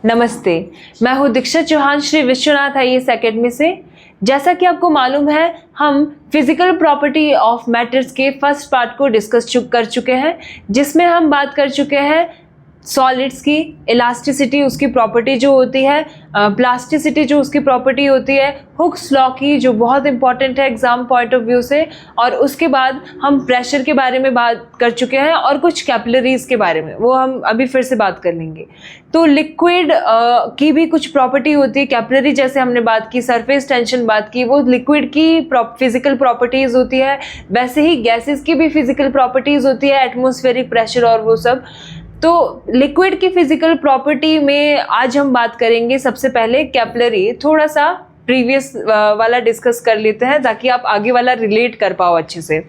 नमस्ते, मैं हूँ दीक्षा चौहान श्री विश्वनाथ आईएएस एकेडमी से। जैसा कि आपको मालूम है, हम फिजिकल प्रॉपर्टी ऑफ मैटर्स के फर्स्ट पार्ट को डिस्कस कर चुके हैं, जिसमें हम बात कर चुके हैं सॉलिड्स की इलास्टिसिटी, उसकी प्रॉपर्टी जो होती है, प्लास्टिसिटी जो उसकी प्रॉपर्टी होती है, हुक्स लॉ की जो बहुत इंपॉर्टेंट है एग्जाम पॉइंट ऑफ व्यू से, और उसके बाद हम प्रेशर के बारे में बात कर चुके हैं और कुछ कैपिलरीज के बारे में, वो हम अभी फिर से बात कर लेंगे। तो लिक्विड की भी कुछ प्रॉपर्टी होती है, कैपिलरी जैसे हमने बात की, सरफेस टेंशन बात की, वो लिक्विड की फिजिकल प्रॉपर्टीज़ होती है। वैसे ही गैसेस की भी फिजिकल प्रॉपर्टीज़ होती है, एटमॉस्फेरिक प्रेशर और वो सब। तो लिक्विड की फिजिकल प्रॉपर्टी में आज हम बात करेंगे। सबसे पहले कैपिलरी, थोड़ा सा प्रीवियस वाला डिस्कस कर लेते हैं ताकि आप आगे वाला रिलेट कर पाओ अच्छे से।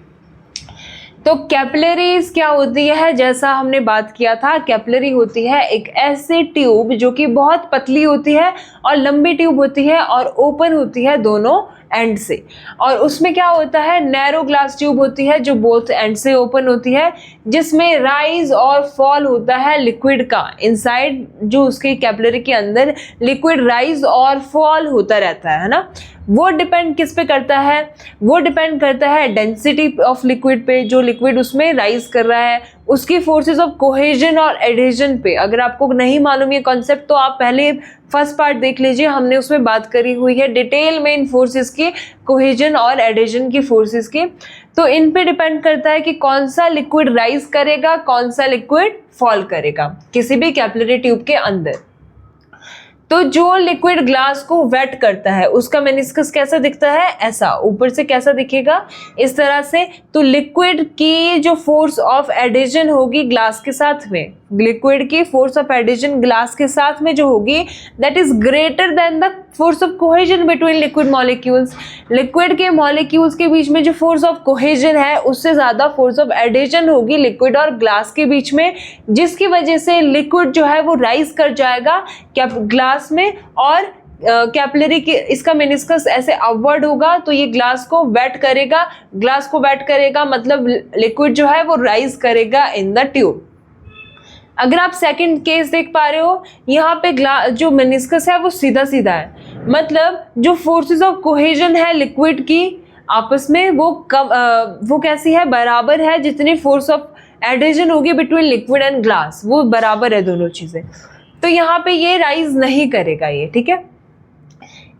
तो कैपिलरीज क्या होती है, जैसा हमने बात किया था, कैपिलरी होती है एक ऐसी ट्यूब जो कि बहुत पतली होती है और लंबी ट्यूब होती है और ओपन होती है दोनों एंड से। और उसमें क्या होता है, नैरो ग्लास ट्यूब होती है जो बोथ एंड से ओपन होती है, जिसमें राइज और फॉल होता है लिक्विड का। इनसाइड जो उसके कैपिलरी के अंदर लिक्विड राइज और फॉल होता रहता है ना। वो डिपेंड किस पे करता है, वो डिपेंड करता है डेंसिटी ऑफ लिक्विड पे, जो लिक्विड उसमें राइज कर रहा है, उसकी फोर्सेस ऑफ कोहेजन और एडहेजन पे। अगर आपको नहीं मालूम ये कॉन्सेप्ट तो आप पहले फर्स्ट पार्ट देख लीजिए, हमने उसमें बात करी हुई है डिटेल में इन फोर्सेस की, कोहेजन और एडहेजन की फोर्सेस की। तो इन पे डिपेंड करता है कि कौन सा लिक्विड राइज करेगा, कौन सा लिक्विड फॉल करेगा किसी भी कैपिलरी ट्यूब के अंदर। तो जो लिक्विड ग्लास को वेट करता है उसका मेनिस्कस कैसा दिखता है, ऐसा ऊपर से कैसा दिखेगा, इस तरह से। तो लिक्विड की जो फोर्स ऑफ एडिशन होगी ग्लास के साथ में, लिक्विड की फोर्स ऑफ एडिशन ग्लास के साथ में जो होगी, that is greater then the force of cohesion between liquid molecules. Liquid के मॉलिक्यूल्स के बीच में जो फोर्स ऑफ कोहेजन है उससे ज़्यादा फोर्स ऑफ एडिशन होगी लिक्विड और ग्लास के बीच में, जिसकी वजह से लिक्विड जो है वो राइज कर जाएगा ग्लास में, और कैपिलरी के इसका मेनिस्कस ऐसे अपवर्ड होगा तो ये ग्लास को वेट करेगा। ग्लास को वेट करेगा मतलब लिक्विड जो है वो राइज करेगा इन द ट्यूब। अगर आप सेकंड केस देख पा रहे हो, यहाँ पे जो मेनिस्कस है वो सीधा सीधा है, मतलब जो फोर्सेस ऑफ कोहेजन है लिक्विड की आपस में वो कैसी है, बराबर है। जितनी फोर्स ऑफ एडिशन होगी बिटवीन लिक्विड एंड ग्लास वो बराबर है दोनों चीज़ें। तो यहाँ पे ये राइज नहीं करेगा ये, ठीक है।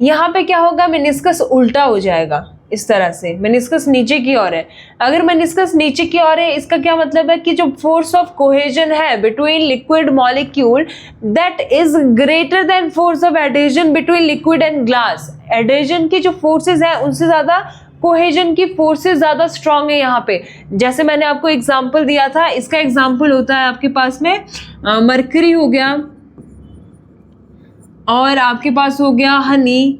यहाँ पे क्या होगा, मेनिस्कस उल्टा हो जाएगा इस तरह से, मेनिस्कस नीचे की ओर है। अगर मेनिस्कस नीचे की ओर है इसका क्या मतलब है कि जो फोर्स ऑफ कोहेजन है between liquid molecule that is greater than force of adhesion between liquid and glass. Adhesion की जो फोर्सेस है उनसे ज़्यादा कोहेजन की फोर्सेस ज़्यादा स्ट्रांग है यहाँ पे। जैसे मैंने आपको एग्जाम्पल दिया था, इसका एग्जाम्पल होता है आपके पास में मरकरी हो गया और आपके पास हो गया हनी।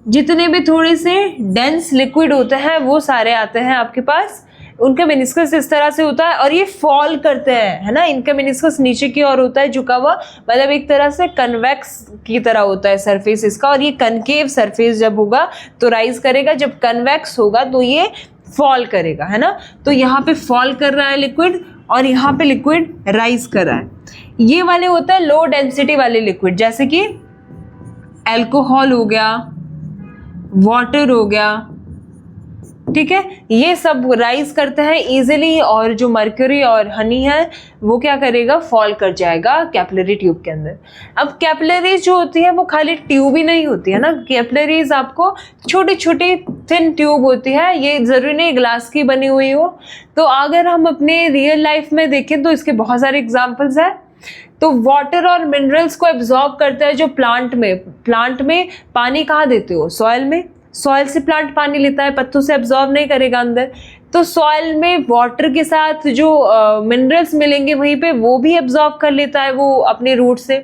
जितने भी थोड़े से डेंस लिक्विड होते हैं वो सारे आते हैं आपके पास, उनका मेनिस्कस इस तरह से होता है और ये फॉल करते हैं, है ना। इनका मेनिस्कस नीचे की ओर होता है झुका हुआ, मतलब एक तरह से कन्वेक्स की तरह होता है सरफेस इसका, और ये कनकेव सरफेस जब होगा तो राइज करेगा, जब कन्वेक्स होगा तो ये फॉल करेगा, है ना। तो यहाँ पे फॉल कर रहा है लिक्विड और यहाँ पे लिक्विड राइज कर रहा है। ये वाले होता है लो डेंसिटी वाले लिक्विड, जैसे कि एल्कोहल हो गया, वाटर हो गया, ठीक है। ये सब राइज करते हैं इजीली, और जो मरकरी और हनी है वो क्या करेगा, फॉल कर जाएगा कैपिलरी ट्यूब के अंदर। अब कैपिलरीज जो होती है वो खाली ट्यूब ही नहीं होती है ना, कैपिलरीज आपको छोटी छोटी थिन ट्यूब होती है, ये जरूरी नहीं ग्लास की बनी हुई हो। तो अगर हम अपने रियल लाइफ में देखें तो इसके बहुत सारे एग्जाम्पल्स हैं। तो वाटर और मिनरल्स को एब्जॉर्ब करता है जो प्लांट में पानी कहाँ देते हो, सॉइल में। सॉइल से प्लांट पानी लेता है, पत्तों से एब्जॉर्ब नहीं करेगा अंदर। तो सॉइल में वाटर के साथ जो मिनरल्स मिलेंगे वहीं पे वो भी एब्जॉर्ब कर लेता है वो अपने रूट से।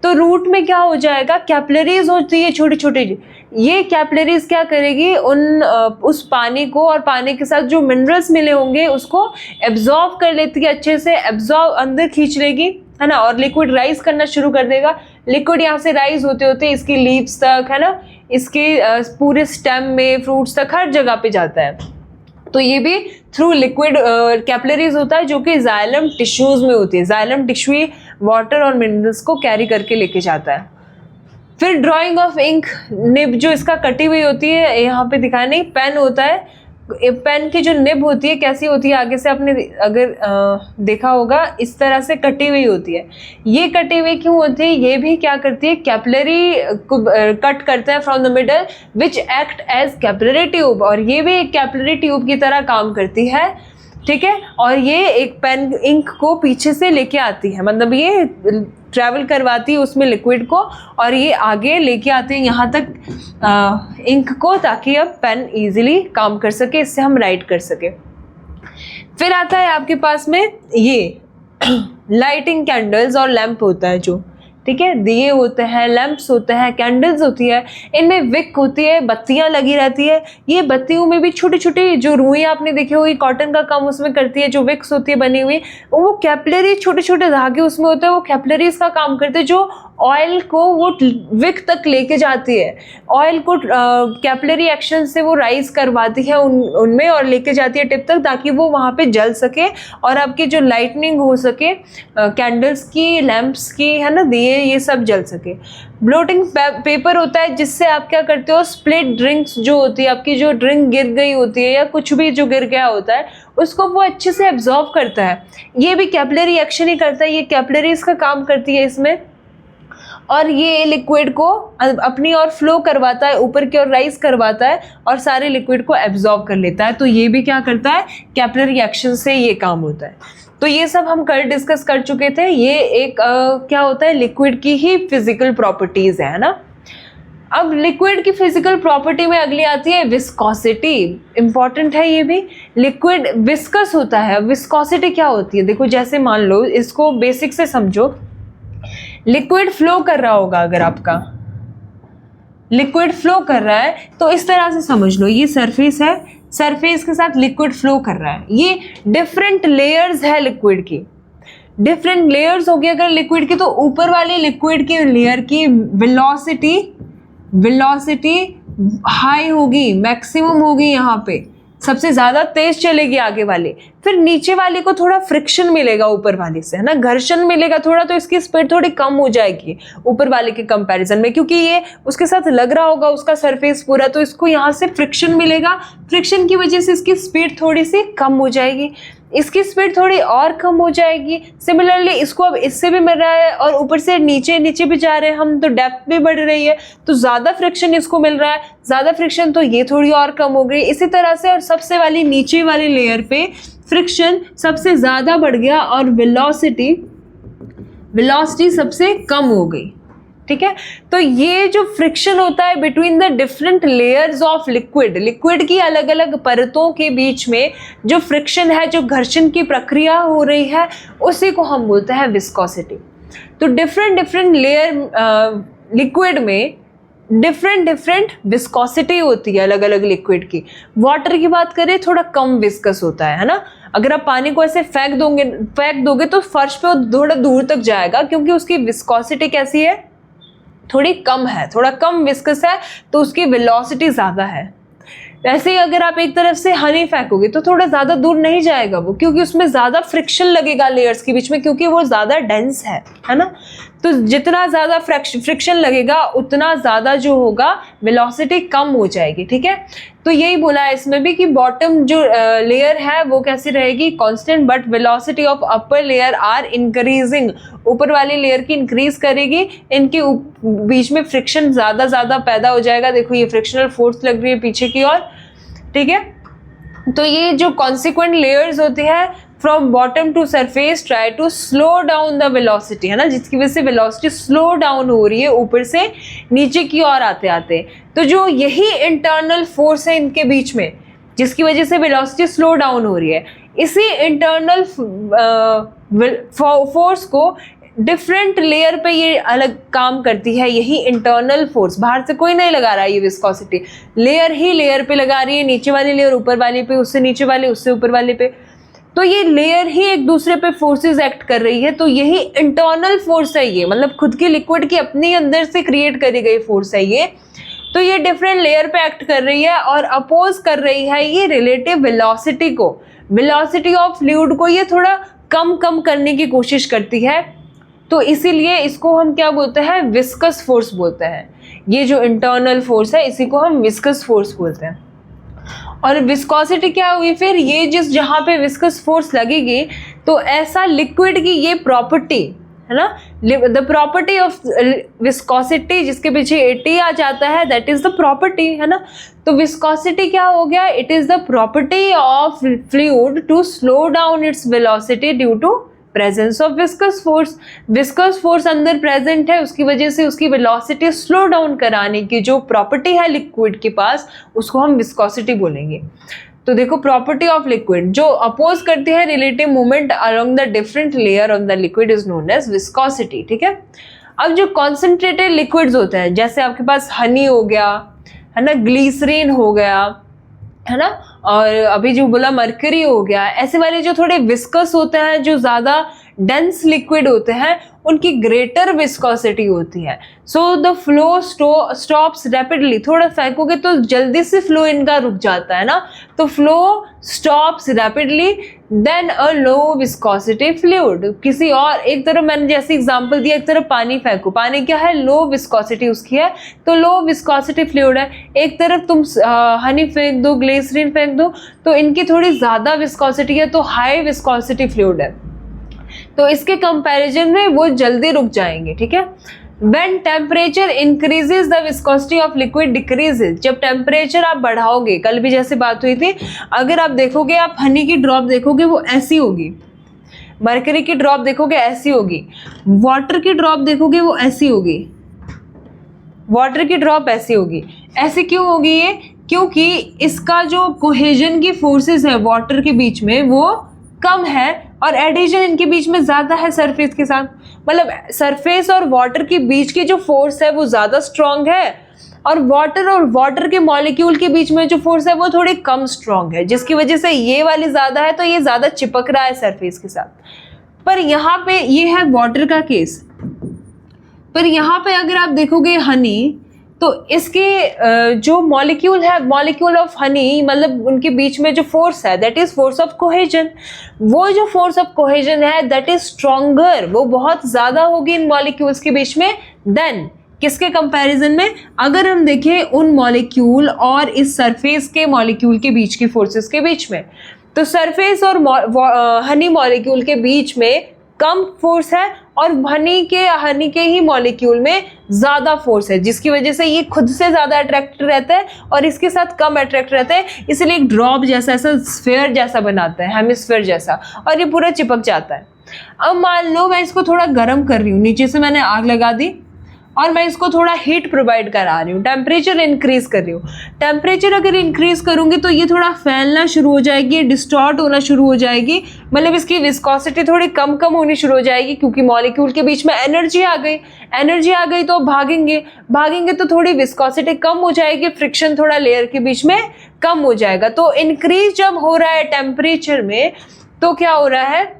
तो रूट में क्या हो जाएगा, कैपिलरीज होती है छोटी छोटी, ये कैपिलरीज क्या करेगी, उस पानी को और पानी के साथ जो मिनरल्स मिले होंगे उसको एब्जॉर्ब कर लेती है, अच्छे से एब्जॉर्ब अंदर खींच लेगी, है ना, और लिक्विड राइज करना शुरू कर देगा। लिक्विड यहाँ से राइज होते होते इसकी लीव्स तक, है ना, इसके पूरे स्टेम में, फ्रूट्स तक, हर जगह पे जाता है। तो ये भी थ्रू लिक्विड कैपिलरीज होता है, जो कि जाइलम टिश्यूज में होती है। जाइलम टिश्यू वाटर और मिनरल्स को कैरी करके लेके जाता है। फिर ड्राइंग ऑफ इंक, निब जो इसका कटी हुई होती है, यहाँ पे दिखाया नहीं, पेन होता है। पेन की जो निब होती है कैसी होती है, आगे से आपने अगर देखा होगा इस तरह से कटी हुई होती है। ये कटी हुई क्यों होती है, ये भी क्या करती है, कैपिलरी को कट करता है from the middle which act as capillary tube, और ये भी एक कैपिलरी ट्यूब की तरह काम करती है, ठीक है। और ये एक पेन इंक को पीछे से लेके आती है, मतलब ये ट्रैवल करवाती है उसमें लिक्विड को, और ये आगे लेके आते हैं यहाँ तक इंक को, ताकि अब पेन इजीली काम कर सके, इससे हम राइट कर सके। फिर आता है आपके पास में ये लाइटिंग कैंडल्स और लैंप होता है जो, ठीक है, दिए होते हैं, लैंप्स होते हैं, कैंडल्स होती है, इनमें विक होती है, बत्तियां लगी रहती है। ये बत्तियों में भी छोटी छोटी जो रुई आपने देखी होगी, कॉटन का काम उसमें करती है, जो विक्स होती है बनी हुई, वो कैपिलरी छोटे छोटे धागे उसमें होते हैं, वो कैपिलरीज का काम करते हैं, जो ऑयल को वो विक तक लेके जाती है, ऑयल को कैपिलरी एक्शन से वो राइज करवाती है उनमें और लेके जाती है टिप तक, ताकि वो वहाँ पे जल सके और आपकी जो लाइटनिंग हो सके कैंडल्स की, लैंप्स की, है ना, दिए, ये सब जल सके। ब्लोटिंग पेपर होता है, जिससे आप क्या करते हो, स्प्लिट ड्रिंक्स जो होती है, आपकी जो ड्रिंक गिर गई होती है या कुछ भी जो गिर गया होता है, उसको वो अच्छे से एब्जॉर्ब करता है। ये भी कैपिलरी एक्शन ही करता है, ये कैपिलरीज का काम करती है इसमें, और ये लिक्विड को अपनी ओर फ्लो करवाता है, ऊपर की ओर राइज करवाता है और सारे लिक्विड को एब्जॉर्ब कर लेता है। तो ये भी क्या करता है, कैपिलरी एक्शन से ये काम होता है। तो ये सब हम कल डिस्कस कर चुके थे। ये एक क्या होता है, लिक्विड की ही फिजिकल प्रॉपर्टीज है ना। अब लिक्विड की फिजिकल प्रॉपर्टी में अगली आती है विस्कोसिटी। इंपॉर्टेंट है ये भी। लिक्विड विस्कस होता है, विस्कोसिटी क्या होती है, देखो जैसे मान लो, इसको बेसिक से समझो, लिक्विड फ्लो कर रहा होगा, अगर आपका लिक्विड फ्लो कर रहा है तो इस तरह से समझ लो, ये सरफेस है, सरफेस के साथ लिक्विड फ्लो कर रहा है, ये डिफरेंट लेयर्स है लिक्विड की, डिफरेंट लेयर्स होगी अगर लिक्विड की, तो ऊपर वाले लिक्विड की लेयर की वेलोसिटी हाई होगी, मैक्सिमम होगी, यहाँ पे सबसे ज्यादा तेज चलेगी आगे वाले। फिर नीचे वाले को थोड़ा फ्रिक्शन मिलेगा ऊपर वाले से, है ना, घर्षण मिलेगा थोड़ा, तो इसकी स्पीड थोड़ी कम हो जाएगी ऊपर वाले के कंपैरिजन में, क्योंकि ये उसके साथ लग रहा होगा उसका सरफेस पूरा, तो इसको यहाँ से फ्रिक्शन मिलेगा, फ्रिक्शन की वजह से इसकी स्पीड थोड़ी सी कम हो जाएगी, इसकी स्पीड थोड़ी और कम हो जाएगी। सिमिलरली इसको अब इससे भी मिल रहा है और ऊपर से नीचे नीचे भी जा रहे हैं हम, तो डेप्थ भी बढ़ रही है, तो ज़्यादा फ्रिक्शन इसको मिल रहा है, ज़्यादा फ्रिक्शन तो ये थोड़ी और कम हो गई, इसी तरह से। और सबसे वाली नीचे वाली लेयर पे फ्रिक्शन सबसे ज़्यादा बढ़ गया और वेलोसिटी सबसे कम हो गई, ठीक है। तो ये जो फ्रिक्शन होता है between the different layers of liquid की अलग अलग परतों के बीच में जो फ्रिक्शन है, जो घर्षण की प्रक्रिया हो रही है, उसी को हम बोलते हैं विस्कोसिटी। तो डिफरेंट लेयर लिक्विड में डिफरेंट विस्कोसिटी होती है अलग अलग लिक्विड की। वाटर की बात करें, थोड़ा कम विस्कस होता है ना। अगर आप पानी को ऐसे फेंक दोगे तो फर्श पे वो थोड़ा दूर तक जाएगा, क्योंकि उसकी विस्कोसिटी कैसी है, थोड़ी कम है, थोड़ा कम विस्कस है, तो उसकी वेलोसिटी ज़्यादा है। वैसे ही अगर आप एक तरफ से हनी फेंकोगे तो थोड़ा ज़्यादा दूर नहीं जाएगा वो, क्योंकि उसमें ज़्यादा फ्रिक्शन लगेगा लेयर्स के बीच में, क्योंकि वो ज़्यादा डेंस है ना। तो जितना ज़्यादा फ्रिक्शन लगेगा उतना ज़्यादा जो होगा वेलोसिटी कम हो जाएगी, ठीक है। तो यही बोला है इसमें भी कि बॉटम जो लेयर है वो कैसी रहेगी, constant, but velocity of upper layer are increasing, ऊपर वाली लेयर की इंक्रीज करेगी, इनके बीच में फ्रिक्शन ज़्यादा पैदा हो जाएगा। देखो ये फ्रिक्शनल फोर्स लग रही है पीछे की ओर, ठीक है। तो ये जो कॉन्सिक्वेंट लेयर्स होती है from bottom to surface try to slow down the velocity, है ना, जिसकी वजह से वेलोसिटी स्लो डाउन हो रही है ऊपर से नीचे की ओर आते आते। तो जो यही इंटरनल फोर्स है इनके बीच में, जिसकी वजह से वेलोसिटी स्लो डाउन हो रही है, इसी इंटरनल फोर्स को डिफरेंट लेयर पे ये अलग काम करती है। यही इंटरनल फोर्स, बाहर से कोई नहीं लगा रहा है, ये विस्कोसिटी लेयर ही लेयर पे लगा रही है, नीचे वाली लेयर ऊपर वाली पे, उससे नीचे वाले उससे ऊपर वाले पे। तो ये लेयर ही एक दूसरे पे फोर्सेस एक्ट कर रही है। तो यही इंटरनल फोर्स है ये, मतलब खुद की लिक्विड की अपनी अंदर से क्रिएट करी गई फोर्स है ये, तो ये डिफरेंट लेयर पे एक्ट कर रही है और अपोज कर रही है ये रिलेटिव वेलोसिटी को, वेलोसिटी ऑफ फ्लूइड को ये थोड़ा कम करने की कोशिश करती है। तो इसीलिए इसको हम क्या बोलते हैं, विस्कस फोर्स बोलते हैं। ये जो इंटरनल फोर्स है इसी को हम विस्कस फोर्स बोलते हैं। और विस्कोसिटी क्या हुई फिर, ये जहाँ पे विस्कस फोर्स लगेगी तो ऐसा लिक्विड की ये प्रॉपर्टी है ना, द प्रॉपर्टी ऑफ विस्कोसिटी जिसके पीछे एटी आ जाता है, दैट इज द प्रॉपर्टी, है ना। तो विस्कोसिटी क्या हो गया, it is the property of fluid to slow down its velocity due to presence of viscous force. Viscous force अंदर प्रेजेंट है, उसकी वजह से उसकी वेलोसिटी स्लो डाउन कराने की जो प्रॉपर्टी है लिक्विड के पास, उसको हम विस्कोसिटी बोलेंगे। तो देखो, प्रॉपर्टी ऑफ लिक्विड जो अपोज करती है relative movement along the different layer of the liquid is known as viscosity, ठीक है। अब जो कॉन्सेंट्रेटेड लिक्विड्स होते हैं, जैसे आपके पास हनी हो गया, है ना, ग्लीसरीन हो गया, है ना, और अभी जो बोला मरकरी हो गया, ऐसे वाले जो थोड़े विस्कस होते हैं, जो ज़्यादा डेंस लिक्विड होते हैं, उनकी ग्रेटर विस्कोसिटी होती है। So the flow stops rapidly, थोड़ा फेंकोगे तो जल्दी से फ्लो इनका रुक जाता है ना, तो फ्लो स्टॉप्स रैपिडली देन अ लो विस्कोसिटी फ्लूइड। किसी और एक तरफ मैंने जैसे एग्जांपल दिया, एक तरफ पानी फेंको, पानी क्या है, लो विस्कोसिटी उसकी है, तो लो विस्कोसिटी फ्लूइड है। एक तरफ तुम हनी फेंक दो, ग्लिसरीन फेंक दो, तो इनकी थोड़ी ज़्यादा विस्कोसिटी है, तो हाई विस्कोसिटी फ्लूइड है, तो इसके कंपैरिजन में वो जल्दी रुक जाएंगे, ठीक है। When temperature increases the viscosity of liquid decreases, जब टेम्परेचर आप बढ़ाओगे, कल भी जैसे बात हुई थी, अगर आप देखोगे, आप हनी की ड्रॉप देखोगे वो ऐसी होगी, मरकरी की ड्रॉप देखोगे ऐसी होगी, वाटर की ड्रॉप देखोगे वो ऐसी होगी, वाटर की ड्रॉप ऐसी होगी। ऐसे क्यों होगी ये, क्योंकि इसका जो कोहेजन की फोर्सेस है वाटर के बीच में वो कम है और एडिशन इनके बीच में ज़्यादा है सरफेस के साथ। मतलब सरफेस और वाटर के बीच की जो फोर्स है वो ज़्यादा स्ट्रॉन्ग है, और वाटर के मॉलिक्यूल के बीच में जो फोर्स है वो थोड़ी कम स्ट्रॉन्ग है, जिसकी वजह से ये वाली ज़्यादा है, तो ये ज़्यादा चिपक रहा है सरफेस के साथ। पर यहाँ पे ये है वाटर का केस, पर यहाँ पे अगर आप देखोगे हनी, तो इसके जो मॉलिक्यूल है, मॉलिक्यूल ऑफ हनी, मतलब उनके बीच में जो फोर्स है that is force of cohesion. वो जो फोर्स ऑफ कोहेजन है दैट इज स्ट्रॉन्गर, वो बहुत ज़्यादा होगी इन मॉलिक्यूल्स के बीच में देन किसके कंपैरिजन में, अगर हम देखें उन मॉलिक्यूल और इस सरफेस के मॉलिक्यूल के बीच की फोर्सेस के बीच में। तो सरफेस और हनी मॉलिक्यूल के बीच में कम फोर्स है और हनी के ही मॉलिक्यूल में ज़्यादा फोर्स है, जिसकी वजह से ये खुद से ज़्यादा अट्रैक्ट रहता है और इसके साथ कम अट्रैक्ट रहता है, इसलिए एक ड्रॉप जैसा, ऐसा स्फीयर जैसा बनाता है, हेमिस्फीयर जैसा, और ये पूरा चिपक जाता है। अब मान लो मैं इसको थोड़ा गर्म कर रही हूँ, नीचे से मैंने आग लगा दी और मैं इसको थोड़ा हीट प्रोवाइड करा रही हूँ, टेम्परेचर इंक्रीज कर रही हूँ। टेम्परेचर अगर इंक्रीज करूँगी तो ये थोड़ा फैलना शुरू हो जाएगी, डिस्टॉर्ट होना शुरू हो जाएगी, मतलब इसकी विस्कोसिटी थोड़ी कम होनी शुरू हो जाएगी, क्योंकि मॉलिक्यूल के बीच में एनर्जी आ गई तो भागेंगे तो थोड़ी विस्कोसिटी कम हो जाएगी, फ्रिक्शन थोड़ा लेयर के बीच में कम हो जाएगा। तो इंक्रीज जब हो रहा है टेम्परेचर में, तो क्या हो रहा है,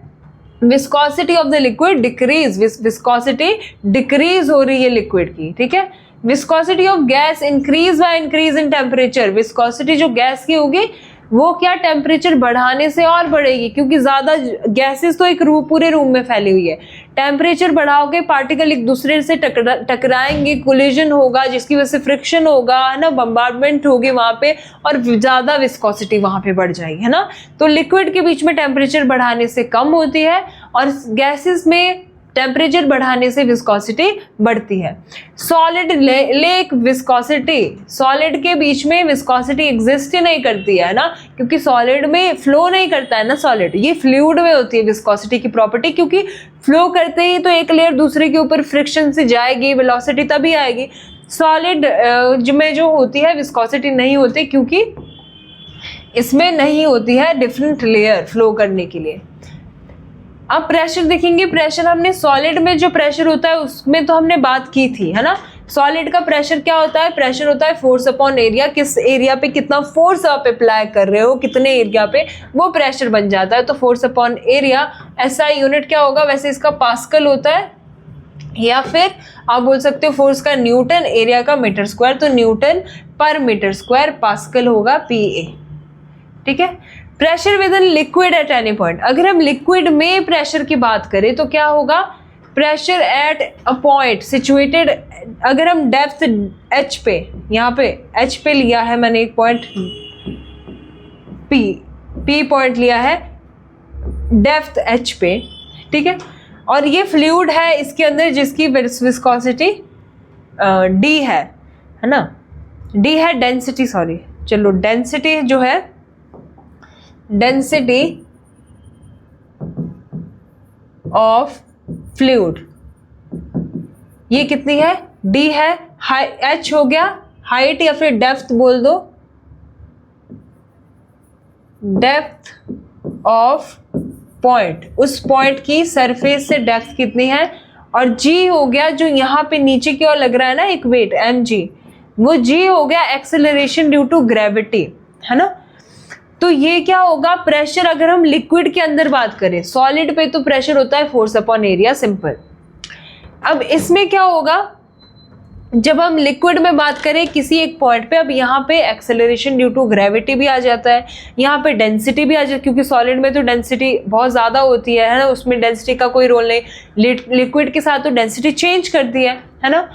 viscosity of the liquid decrease, viscosity decrease हो रही है लिक्विड की, ठीक है। Viscosity of gas increase by increase in temperature, viscosity जो गैस की होगी वो क्या टेम्परेचर बढ़ाने से और बढ़ेगी, क्योंकि ज़्यादा गैसेस तो एक पूरे रूम में फैली हुई है। टेम्परेचर बढ़ाओगे, पार्टिकल एक दूसरे से टकराएंगे, कोलिजन होगा, जिसकी वजह से फ्रिक्शन होगा, है ना, बम्बार्डमेंट होगी वहाँ पे, और ज़्यादा विस्कोसिटी वहाँ पे बढ़ जाएगी, है ना। तो लिक्विड के बीच में टेम्परेचर बढ़ाने से कम होती है और गैसेस में टेम्परेचर बढ़ाने से विस्कोसिटी बढ़ती है। सॉलिड लेक विस्कोसिटी, सॉलिड के बीच में विस्कोसिटी एग्जिस्ट ही नहीं करती है ना, क्योंकि सॉलिड में फ्लो नहीं करता है ना सॉलिड, ये फ्लूइड में होती है विस्कोसिटी की प्रॉपर्टी, क्योंकि फ्लो करते ही तो एक लेयर दूसरे के ऊपर फ्रिक्शन से जाएगी, वेलोसिटी तभी आएगी। सॉलिड में जो होती है विस्कोसिटी नहीं होती, क्योंकि इसमें नहीं होती है डिफरेंट लेयर फ्लो करने के लिए। अब प्रेशर देखेंगे, प्रेशर हमने सॉलिड में जो प्रेशर होता है उसमें तो हमने बात की थी, है ना। सॉलिड का प्रेशर क्या होता है, प्रेशर होता है फोर्स अपॉन एरिया, किस एरिया पे कितना फोर्स आप अप्लाई कर रहे हो, कितने एरिया पे, वो प्रेशर बन जाता है। तो फोर्स अपॉन एरिया, ऐसा यूनिट क्या होगा, वैसे इसका पास्कल होता है, या फिर आप बोल सकते हो फोर्स का न्यूटन, एरिया का मीटर स्क्वायर, तो न्यूटन पर मीटर स्क्वायर पास्कल होगा PA। ठीक है। Pressure with in liquid at any point, अगर हम लिक्विड में प्रेशर की बात करें तो क्या होगा, pressure at a point situated, अगर हम डेप्थ H पे, यहाँ पे H पे लिया है मैंने एक पॉइंट P पॉइंट लिया है डेप्थ H पे, ठीक है, और ये फ्लूइड है इसके अंदर जिसकी विस्कोसिटी D है ना, D है डेंसिटी, सॉरी चलो डेंसिटी जो है, डेंसिटी ऑफ फ्लूइड ये कितनी है, D है, H हो गया हाइट या फिर डेप्थ बोल दो, डेप्थ ऑफ पॉइंट, उस पॉइंट की सरफेस से डेप्थ कितनी है, और G हो गया जो यहाँ पे नीचे की ओर लग रहा है ना एक वेट mg, वो G हो गया एक्सेलरेशन ड्यू टू ग्रेविटी, है ना। तो ये क्या होगा, प्रेशर अगर हम लिक्विड के अंदर बात करें, सॉलिड पे तो प्रेशर होता है फोर्स अपॉन एरिया, सिंपल। अब इसमें क्या होगा, जब हम लिक्विड में बात करें किसी एक पॉइंट पे, अब यहाँ पे एक्सेलरेशन ड्यू टू ग्रेविटी भी आ जाता है, यहाँ पे डेंसिटी भी आ जाती है, क्योंकि सॉलिड में तो डेंसिटी बहुत ज़्यादा होती है ना, उसमें डेंसिटी का कोई रोल नहीं, लिक्विड के साथ तो डेंसिटी चेंज करती है ना।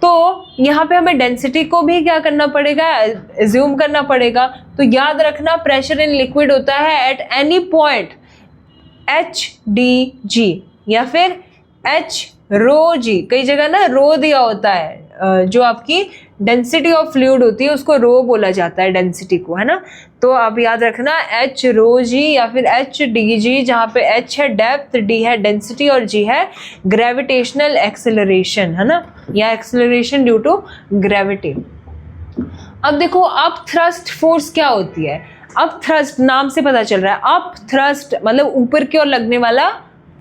तो यहाँ पे हमें डेंसिटी को भी क्या करना पड़ेगा, एज्यूम करना पड़ेगा। तो याद रखना प्रेशर इन लिक्विड होता है एट एनी पॉइंट HdG या फिर H ρg, कई जगह ना रो दिया होता है, जो आपकी डेंसिटी ऑफ फ्लूइड होती है उसको रो बोला जाता है डेंसिटी को, है ना। तो आप याद रखना Hρg या फिर HdG, जहाँ पे H है डेप्थ, D है डेंसिटी और G है ग्रेविटेशनल एक्सेलरेशन, है ना, या एक्सेलरेशन ड्यू टू ग्रेविटी। अब देखो अप थ्रस्ट फोर्स क्या होती है, अप थ्रस्ट नाम से पता चल रहा है, अप थ्रस्ट मतलब ऊपर की ओर लगने वाला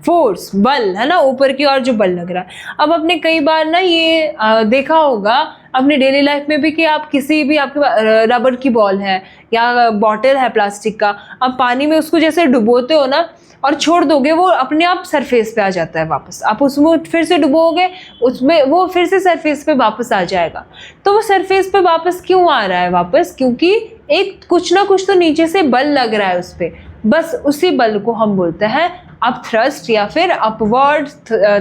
फोर्स, बल, है ना, ऊपर की ओर जो बल लग रहा है। अब आपने कई बार ना ये देखा होगा अपनी डेली लाइफ में भी कि आप किसी भी, आपके रबर की बॉल है या बॉटल है प्लास्टिक का, आप पानी में उसको जैसे डुबोते हो ना और छोड़ दोगे, वो अपने आप सरफेस पे आ जाता है वापस, आप उसमें फिर से डुबोगे उसमें, वो फिर से सरफेस पे वापस आ जाएगा। तो वो सरफेस पे वापस क्यों आ रहा है वापस, क्योंकि एक कुछ ना कुछ तो नीचे से बल लग रहा है उस पर, बस उसी बल को हम बोलते हैं अप थ्रस्ट या फिर अपवर्ड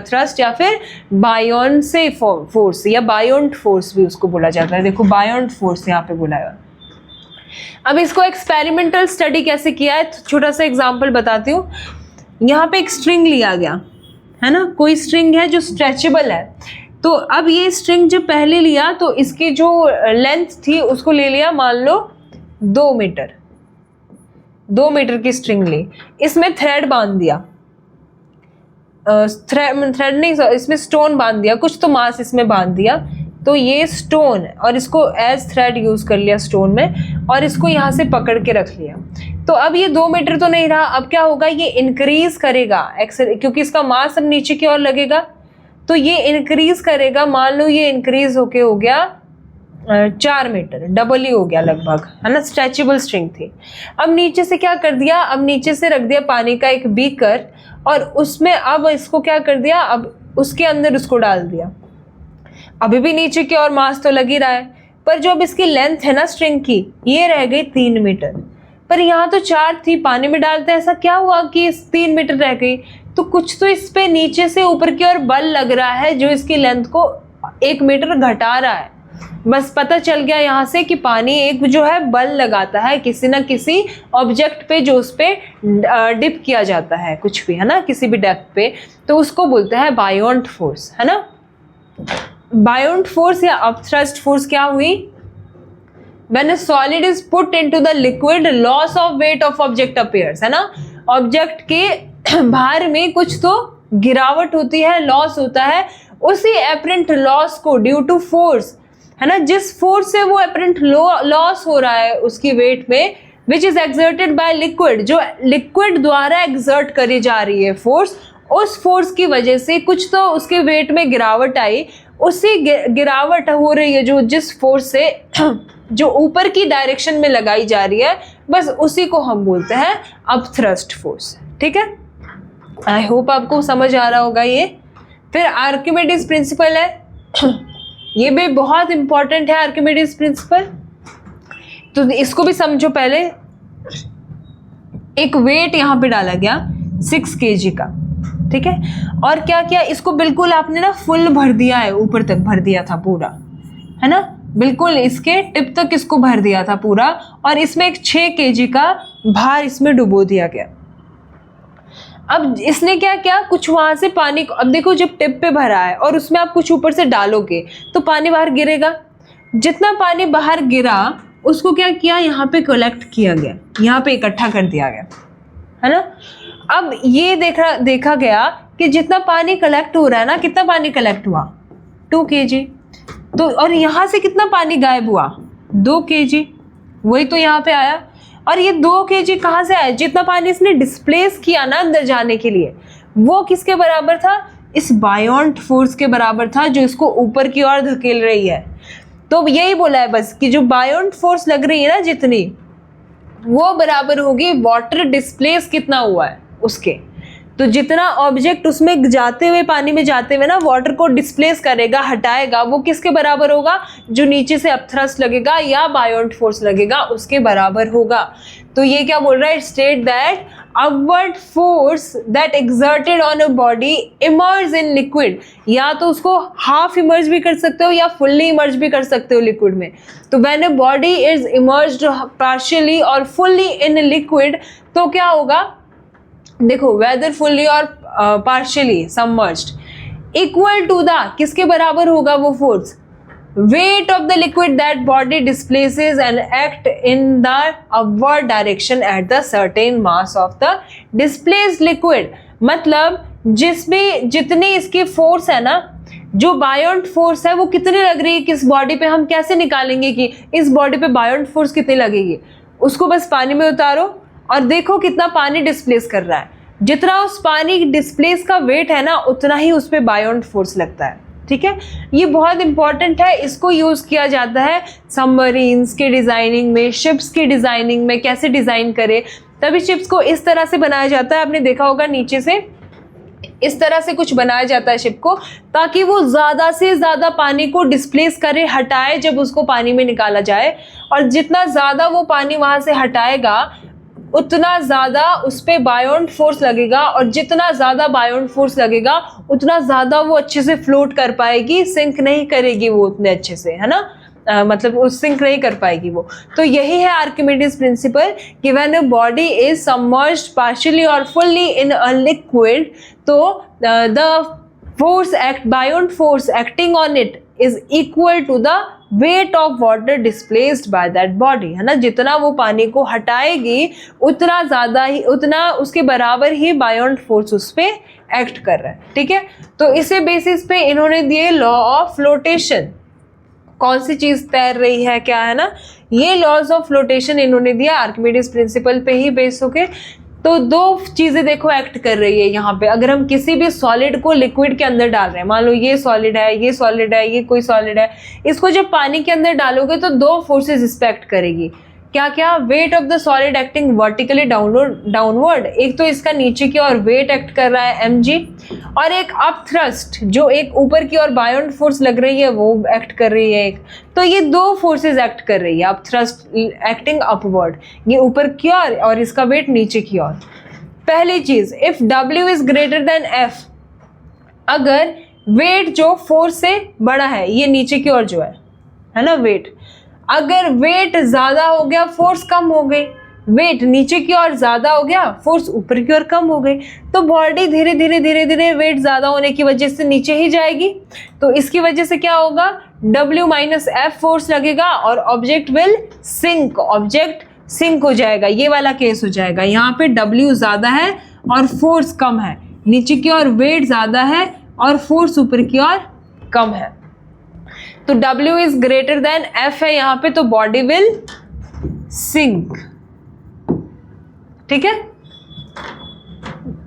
थ्रस्ट या फिर बायोन्से फोर्स या बायोन्ट फोर्स भी उसको बोला जाता है। देखो बायोन्ट फोर्स यहाँ पे बोला है। अब इसको एक्सपेरिमेंटल स्टडी कैसे किया है, छोटा सा एग्जांपल बताती हूँ। यहाँ पे एक स्ट्रिंग लिया गया है ना, कोई स्ट्रिंग है जो स्ट्रेचेबल है, तो अब ये स्ट्रिंग जो पहले लिया तो इसकी जो लेंथ थी उसको ले लिया मान लो 2 मीटर, 2 मीटर की स्ट्रिंग ली, इसमें थ्रेड बांध दिया, थ्रेड नहीं, इसमें स्टोन बांध दिया, कुछ तो मास इसमें बांध दिया, तो ये स्टोन, और इसको एज थ्रेड यूज कर लिया स्टोन में, और इसको यहाँ से पकड़ के रख लिया। तो अब ये 2 मीटर तो नहीं रहा, अब क्या होगा, ये इंक्रीज करेगा क्योंकि इसका मास अब नीचे की ओर लगेगा, तो ये इंक्रीज करेगा, मान लो ये इंक्रीज होके हो गया 4 मीटर, डबल ही हो गया लगभग, है ना, स्ट्रेचेबल स्ट्रिंग थी। अब नीचे से क्या कर दिया, अब नीचे से रख दिया पानी का एक बीकर, और उसमें अब इसको क्या कर दिया, अब उसके अंदर उसको डाल दिया। अभी भी नीचे की ओर मास तो लग ही रहा है, पर जो अब इसकी लेंथ है ना स्ट्रिंग की, ये रह गई 3 मीटर, पर यहाँ तो 4 थी, पानी में डालते ऐसा क्या हुआ कि 3 मीटर रह गई, तो कुछ तो इस पे नीचे से ऊपर की ओर बल लग रहा है जो इसकी लेंथ को 1 मीटर घटा रहा है। बस पता चल गया यहाँ से कि पानी एक जो है बल लगाता है किसी ना किसी ऑब्जेक्ट पे जो उस पे डिप किया जाता है, कुछ भी, है ना, किसी भी डेप्थ पे, तो उसको बोलते हैं बायोन्ट फोर्स, है ना। बायोन्ट फोर्स या अपथ्रस्ट फोर्स क्या हुई, when a solid is put into the liquid, loss of weight of object appears, है ना, ऑब्जेक्ट के भार में कुछ तो गिरावट होती है, लॉस होता है, उसी एपरेंट लॉस को ड्यू टू फोर्स, है ना, जिस फोर्स से वो एपरेंट लॉस हो रहा है उसकी वेट में, which is exerted by liquid, जो लिक्विड द्वारा एक्सर्ट करी जा रही है फोर्स, उस फोर्स की वजह से कुछ तो उसके वेट में गिरावट आई, उसी गिरावट हो रही है जो जिस फोर्स से जो ऊपर की डायरेक्शन में लगाई जा रही है, बस उसी को हम बोलते हैं अपथ्रस्ट फोर्स। ठीक है, आई होप आपको समझ आ रहा होगा ये। फिर आर्किमिडीज प्रिंसिपल है, ये भी बहुत इंपॉर्टेंट है आर्किमिडीज प्रिंसिपल। तो इसको भी समझो पहले। एक वेट यहाँ पे डाला गया 6 kg का, ठीक है, और क्या किया, इसको बिल्कुल आपने ना फुल भर दिया है, ऊपर तक भर दिया था पूरा, है ना, बिल्कुल इसके टिप तक इसको भर दिया था पूरा, और इसमें एक 6 kg का भार इसमें डुबो दिया गया। अब इसने क्या किया, कुछ वहां से पानी, अब देखो जब टिप पे भरा है और उसमें आप कुछ ऊपर से डालोगे तो पानी बाहर गिरेगा। जितना पानी बाहर गिरा उसको क्या किया, यहाँ पे कलेक्ट किया गया, यहाँ पे इकट्ठा कर दिया गया, है ना। अब ये देखा गया कि जितना पानी कलेक्ट हो रहा है ना, कितना पानी कलेक्ट हुआ, 2 kg। तो और यहाँ से कितना पानी गायब हुआ, 2 kg, वही तो यहाँ पे आया। और ये 2 kg कहाँ से आया, जितना पानी इसने डिस्प्लेस किया ना अंदर जाने के लिए, वो किसके बराबर था, इस बायोंट फोर्स के बराबर था, जो इसको ऊपर की ओर धकेल रही है। तो यही बोला है बस कि जो बायोंट फोर्स लग रही है ना जितनी, वो बराबर होगी वाटर डिस्प्लेस कितना हुआ है उसके। तो जितना ऑब्जेक्ट उसमें जाते हुए, पानी में जाते हुए ना वाटर को डिस्प्लेस करेगा, हटाएगा, वो किसके बराबर होगा, जो नीचे से अपथ्रस्ट लगेगा या बायोंट फोर्स लगेगा उसके बराबर होगा। तो ये क्या बोल रहा है, state that upward force that exerted on a body emerge in liquid, या तो उसको हाफ इमर्ज भी कर सकते हो या फुल्ली इमर्ज भी कर सकते हो लिक्विड में। तो when a body is immersed partially और फुल्ली इन लिक्विड, तो क्या होगा, देखो वेदर फुल्ली और partially submerged equal to the, किसके बराबर होगा वो force, weight of the liquid that body displaces and act in the upward direction at the certain mass of the displaced liquid। मतलब जिसमें जितनी इसकी फोर्स है ना, जो बायोंट फोर्स है वो कितनी लग रही है किस बॉडी पे, हम कैसे निकालेंगे कि इस बॉडी पे बायोंट फोर्स कितनी लगेगी, उसको बस पानी में उतारो और देखो कितना पानी डिस्प्लेस कर रहा है। जितना उस पानी डिस्प्लेस का वेट है ना, उतना ही उस पे बायोंट फोर्स लगता है, ठीक है। ये बहुत इंपॉर्टेंट है, इसको यूज़ किया जाता है सबमरीन्स के डिज़ाइनिंग में, शिप्स की डिज़ाइनिंग में, कैसे डिज़ाइन करें, तभी शिप्स को इस तरह से बनाया जाता है। आपने देखा होगा नीचे से इस तरह से कुछ बनाया जाता है शिप को, ताकि वो ज़्यादा से ज़्यादा पानी को डिस्प्लेस करे, हटाए जब उसको पानी में निकाला जाए। और जितना ज़्यादा वो पानी वहाँ से हटाएगा उतना ज़्यादा उस पर बायोंट फोर्स लगेगा, और जितना ज़्यादा बायोंट फोर्स लगेगा उतना ज़्यादा वो अच्छे से फ्लोट कर पाएगी, सिंक नहीं करेगी वो उतने अच्छे से, है ना, मतलब वो सिंक नहीं कर पाएगी वो। तो यही है आर्किमिडीज प्रिंसिपल कि when a body is submerged partially और फुल्ली इन अ लिक्विड, तो the force act buoyant force acting on it is equal to the weight of water displaced by that body, है ना। जितना वो पानी को हटाएगी उतना ज़्यादा ही, उतना उसके बराबर ही बायोंट फोर्स उस पर एक्ट कर रहा है, ठीक है। तो इसे बेसिस पे इन्होंने दिए लॉ ऑफ फ्लोटेशन, कौन सी चीज़ तैर रही है क्या, है ना, ये लॉज ऑफ फ्लोटेशन इन्होंने दिया आर्किमिडीज प्रिंसिपल पे ही बेस होके। तो 2 चीज़ें देखो एक्ट कर रही है यहाँ पे। अगर हम किसी भी सॉलिड को लिक्विड के अंदर डाल रहे हैं, मान लो ये सॉलिड है, ये सॉलिड है, ये कोई सॉलिड है, इसको जब पानी के अंदर डालोगे तो 2 फोर्सेस इस पे एक्ट करेगी। क्या क्या, weight of the solid acting vertically downward, एक तो इसका नीचे की ओर वेट एक्ट कर रहा है mg, और एक अप थ्रस्ट जो एक ऊपर की ओर बायोंट फोर्स लग रही है वो एक्ट कर रही है एक। तो ये 2 फोर्सेस एक्ट कर रही है, अप थ्रस्ट एक्टिंग अपवर्ड, ये ऊपर की ओर और इसका वेट नीचे की ओर। पहली चीज, if w is greater then f, अगर वेट जो फोर्स से बड़ा है, ये नीचे की ओर जो है ना वेट, अगर वेट ज्यादा हो गया फोर्स कम हो गई, वेट नीचे की ओर ज्यादा हो गया फोर्स ऊपर की ओर कम हो गई, तो बॉडी धीरे धीरे वेट ज्यादा होने की वजह से नीचे ही जाएगी। तो इसकी वजह से क्या होगा, W माइनस F फोर्स लगेगा और object will sink, object sink हो जाएगा, ये वाला केस हो जाएगा। यहाँ पे W ज्यादा है और फोर्स कम है, नीचे की ओर वेट ज्यादा है और फोर्स ऊपर की ओर कम है। तो W is greater then F है यहाँ पे, तो बॉडी विल सिंक, ठीक है।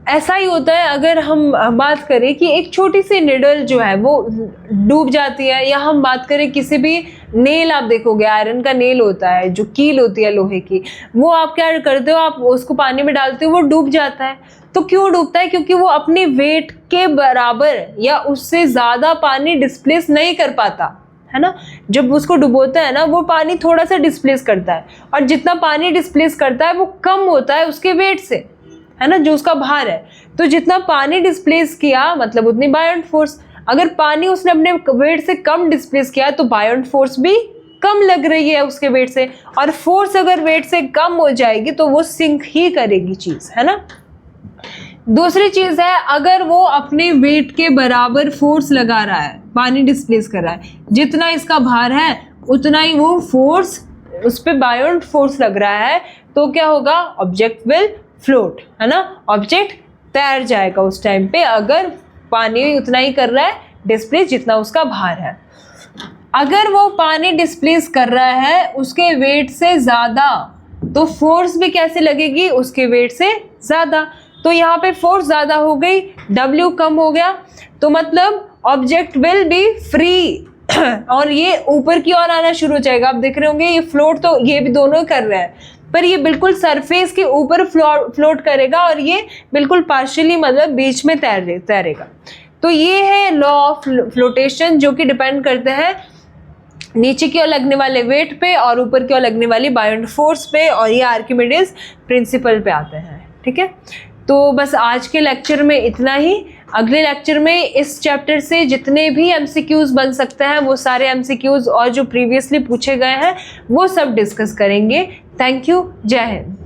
ऐसा ही होता है अगर हम बात करें कि एक छोटी सी निडल जो है वो डूब जाती है, या हम बात करें किसी भी नेल, आप देखोगे आयरन का नेल होता है, जो कील होती है लोहे की, वो आप क्या करते हो, आप उसको पानी में डालते हो, वो डूब जाता है। तो क्यों डूबता है? क्योंकि वो अपने वेट के बराबर या उससे ज़्यादा पानी डिस्प्लेस नहीं कर पाता, है ना। जब उसको डुबोता है ना, वो पानी थोड़ा सा डिस्प्लेस करता है, और जितना पानी डिस्प्लेस करता है वो कम होता है उसके वेट से, है ना, जो उसका भार है। तो जितना पानी डिस्प्लेस किया मतलब उतनी बायोंट फोर्स। अगर पानी उसने अपने वेट से कम डिस्प्लेस किया तो बायोंट फोर्स भी कम लग रही है उसके वेट से, और फोर्स अगर वेट से कम हो जाएगी तो वो सिंक ही करेगी चीज़, है ना। दूसरी चीज़ है, अगर वो अपने वेट के बराबर फोर्स लगा रहा है, पानी डिस्प्लेस कर रहा है, जितना इसका भार है उतना ही वो फोर्स उस पर बायोंट फोर्स लग रहा है, तो क्या होगा, ऑब्जेक्ट विल फ्लोट, है ना, ऑब्जेक्ट तैर जाएगा उस टाइम पे, अगर पानी उतना ही कर रहा है डिस्प्लेस जितना उसका भार है। अगर वो पानी डिस्प्लेस कर रहा है उसके वेट से ज़्यादा, तो फोर्स भी कैसे लगेगी, उसके वेट से ज़्यादा। तो यहाँ पे फोर्स ज़्यादा हो गई, W कम हो गया, तो मतलब ऑब्जेक्ट विल बी फ्री और ये ऊपर की ओर आना शुरू हो जाएगा। आप देख रहे होंगे ये फ्लोट, तो ये भी दोनों कर रहे हैं, पर ये बिल्कुल सरफेस के ऊपर फ्लोट करेगा, और ये बिल्कुल पार्शियली मतलब बीच में तैरेगा। तो ये है लॉ ऑफ फ्लोटेशन, जो कि डिपेंड करते हैं नीचे की ओर लगने वाले वेट पे और ऊपर की ओर लगने वाली बायोंट फोर्स पे, और ये आर्किमिडीज प्रिंसिपल पे आते हैं। ठीक है, तो बस आज के लेक्चर में इतना ही। अगले लेक्चर में इस चैप्टर से जितने भी MCQs बन सकते हैं वो सारे MCQs और जो प्रीवियसली पूछे गए हैं वो सब डिस्कस करेंगे। थैंक यू, जय हिंद।